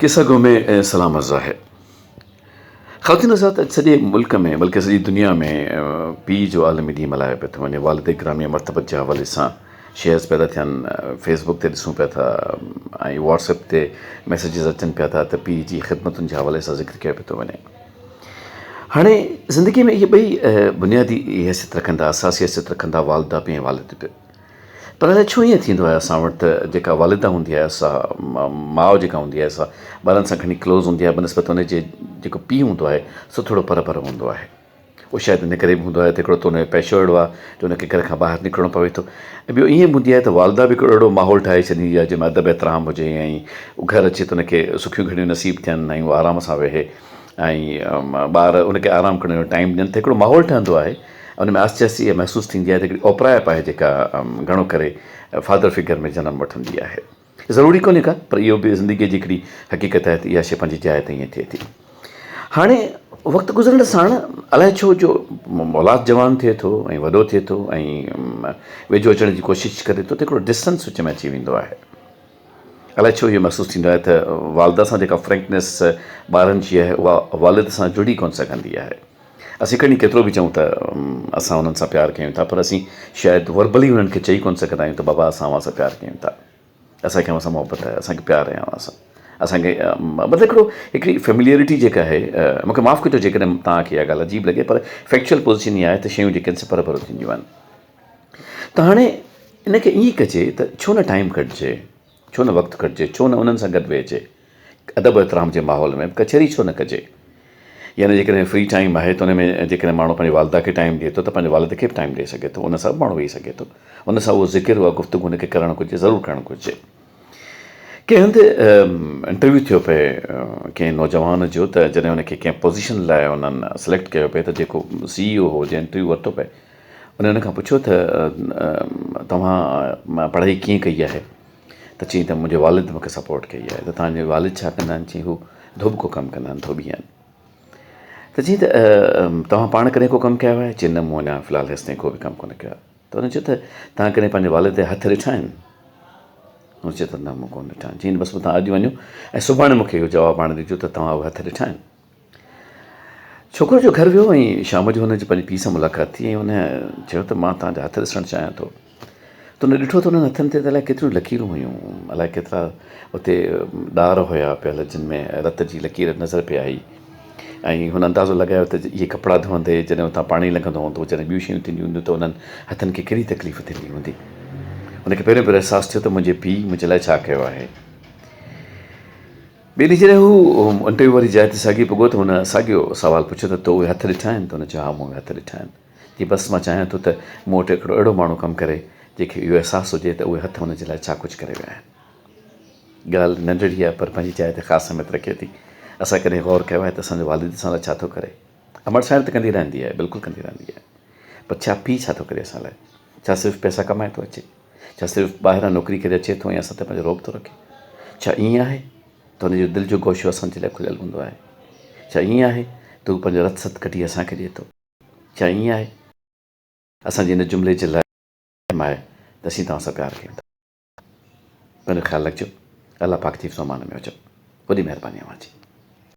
किस्सा गो में सलाम अर्ज़ा है। ख़वातीन हज़रात सॼे मुल्क में बल्कि सॼी दुनिया में पीउ जो आलमी ॾींहुं मल्हायो पियो थो वञे। वालिद गिरामी मरतबत जे हवाले सां शेयर्स पिया था थियनि, फेसबुक ते ॾिसूं पिया था ऐं व्हाट्सएप ते मैसेजिस अचनि पिया था त पीउ जी ख़िदमतुनि जे हवाले सां ज़िक्र कयो पियो थो वञे। हाणे ज़िंदगी में इहे ॿई बुनियादी हैसियत रखंदा, असासी हैसियत रखंदा, वालिदा बि ऐं वालिद बि। पर अलाए छो ईअं थींदो आहे असां वटि त जेका वालिदा हूंदी आहे, असां माउ जेका हूंदी आहे, असां ॿारनि सां घणी क्लोज़ हूंदी आहे बनस्बत हुनजे जेको पीउ हूंदो आहे सो थोरो पर पर हूंदो आहे। उहो शायदि इन करे बि हूंदो आहे त हिकिड़ो त हुनजो पेशो अहिड़ो आहे जो हुनखे घर खां ॿाहिरि निकिरणो पवे थो। ऐं ॿियो ईअं बि हूंदी आहे त वालिदा बि हिकिड़ो अहिड़ो माहौल ठाहे छॾींदी आहे जंहिंमें अदब एतिराम हुजे ऐं घरु अचे त हुनखे सुखियूं घणियूं नसीब थियनि ऐं उहो आराम सां वेहे ऐं ॿार उनखे आराम करण जो टाइम ॾियनि त हिकिड़ो माहौल ठहंदो आहे। उन में आस्ते आस्ते इहा महसूसु थींदी आहे त हिकिड़ी ओपराइप आहे जेका घणो करे फादर फिगर में जनमु वठंदी आहे। ज़रूरी कोन्हे का, पर इहो बि ज़िंदगीअ जी हिकिड़ी हक़ीक़त आहे त इहा शइ पंहिंजी जाइ ते ईअं थिए थी। हाणे वक़्तु गुज़रण साण अलाए छो जो औलाद जवान थिए थो ऐं वॾो थिए थो ऐं वेझो अचण जी कोशिशि करे थो त हिकिड़ो डिस्टेंस विच में अची वेंदो आहे। अलाए छो इहो महसूसु थींदो आहे त वालिदा सां जेका फ्रैंकनेस ॿारनि जी आहे उहा वालिद सां जुड़ी कोन सघंदी आहे। असीं कॾहिं केतिरो बि चऊं त असां उन्हनि सां प्यारु कयूं था, पर असीं शायदि वर्बली उन्हनि खे चई कोन सघंदा आहियूं त बाबा असां अव्हां सां प्यारु कयूं था, असांखे अव्हां सां मोहबत आहे, असांखे प्यारु आहे अव्हां सां। असांखे मतिलबु हिकिड़ी फेमिलियरिटी जेका आहे, मूंखे माफ़ु कजो जेकॾहिं तव्हांखे इहा ॻाल्हि अजीब लॻे, पर फैक्चुअल पोज़ीशन इहा आहे त शयूं जेके आहिनि से पर पर थींदियूं आहिनि। त हाणे इनखे ईअं कजे त छो न टाइम कढिजे, छो न वक़्तु कढिजे, छो न उन्हनि सां गॾु वेहिजे अदब एतिराम जे माहौल में। कचहरी छो न कजे? यानी जेकॾहिं फ्री टाइम आहे त हुन में जेकॾहिं माण्हू पंहिंजे वालिदा खे टाइम ॾिए थो त पंहिंजे वालिद खे बि टाइम ॾेई सघे थो, उन सां बि माण्हू वेही सघे थो, उन सां उहो ज़िक्र उहा गुफ़्तगू हुनखे करणु घुरिजे, ज़रूरु करणु घुरिजे। कंहिं हंधि इंटरव्यू थियो पए कंहिं नौजवान जो त जॾहिं हुनखे कंहिं पोज़ीशन लाइ उन्हनि सिलेक्ट कयो पए त जेको CEO हो जंहिं इंटरव्यू वरितो पए उन हुनखां पुछियो त तव्हां पढ़ाई कीअं कई आहे? त चई त मुंहिंजे वालिद मूंखे सपोर्ट कई आहे। त तव्हांजे वालिद छा कंदा आहिनि? चई हू धोबको कमु कंदा आहिनि, धोबी आहिनि। त चई त तव्हां पाण कॾहिं को कमु कयो आहे? चई न, मूं अञा फ़िलहालु हेसि ताईं को बि कमु कोन्हे कयो आहे। त हुन चयो त तव्हां कॾहिं पंहिंजे वालिद ते हथु ॾिठा आहिनि? हुन चयो त न, मूं कोन ॾिठा आहिनि। चई बसि तव्हां अॼु वञो ऐं सुभाणे मूंखे इहो जवाबु आणे ॾिजो त तव्हां उहे हथु ॾिठा आहिनि। छोकिरो जो घर वियो ऐं शाम जो हुनजी पंहिंजे पीउ सां मुलाक़ात थी ऐं हुन चयो त मां तव्हांजा हथु ॾिसणु चाहियां थो। त हुन ॾिठो त हुननि हथनि ते त अलाए केतिरियूं लकीरूं हुयूं, अलाए केतिरा उते ॾार हुया पियल जिन में रत जी लकीर नज़र पई आई। ऐं हुन अंदाज़ो लॻायो त इहे कपिड़ा धोअंदे जॾहिं हुतां पाणी लॻंदो हूंदो, जॾहिं ॿियूं शयूं थींदियूं हूंदियूं त उन्हनि हथनि खे कहिड़ी तकलीफ़ थींदी हूंदी। हुनखे पहिरियों पहिरियों अहसासु थियो त मुंहिंजे पीउ मुंहिंजे लाइ छा कयो आहे। ॿिए ॾींहुं जॾहिं हू इंटरव्यू वारी जाइ ते साॻी पुॻो त हुन साॻियो सुवालु पुछियो त तो उहे हथु ॾिठा आहिनि? त हुन चयो हा, मूं उहे हथु ॾिठा आहिनि। की बसि मां चाहियां थो त मूं वटि हिकिड़ो अहिड़ो माण्हू कमु करे जंहिंखे इहो अहसासु हुजे त उहे हथु हुनजे लाइ छा कुझु करे विया आहिनि। ॻाल्हि नंढड़ी आहे पर पंहिंजी जाइ ते ख़ासि अहमियत रखे थी। असां कॾहिं गौर कयो आहे त असांजो वालिद असां लाइ छा थो करे? अमड़ साइड त कंदी रहंदी आहे, बिल्कुलु कंदी रहंदी आहे, पर छा पीउ छा थो करे असां लाइ? छा सिर्फ़ु पैसा कमाए थो अचे? छा सिर्फ़ु ॿाहिरां नौकिरी करे अचे थो ऐं असां ते पंहिंजो रोब थो रखे? छा ईअं आहे त हुनजो दिलि जो गोशो असांजे लाइ खुलियलु हूंदो आहे? छा ईअं आहे त हू पंहिंजो रत सत कढी असांखे ॾिए थो? छा ईअं आहे असांजे हिन जुमिले जे लाइ आहे त असीं तव्हां सां प्यारु कयूं था? पंहिंजो ख़्यालु रखिजो। अलाह पाक जी फ़मान में हुजो। वॾी महिरबानी अव्हां जी।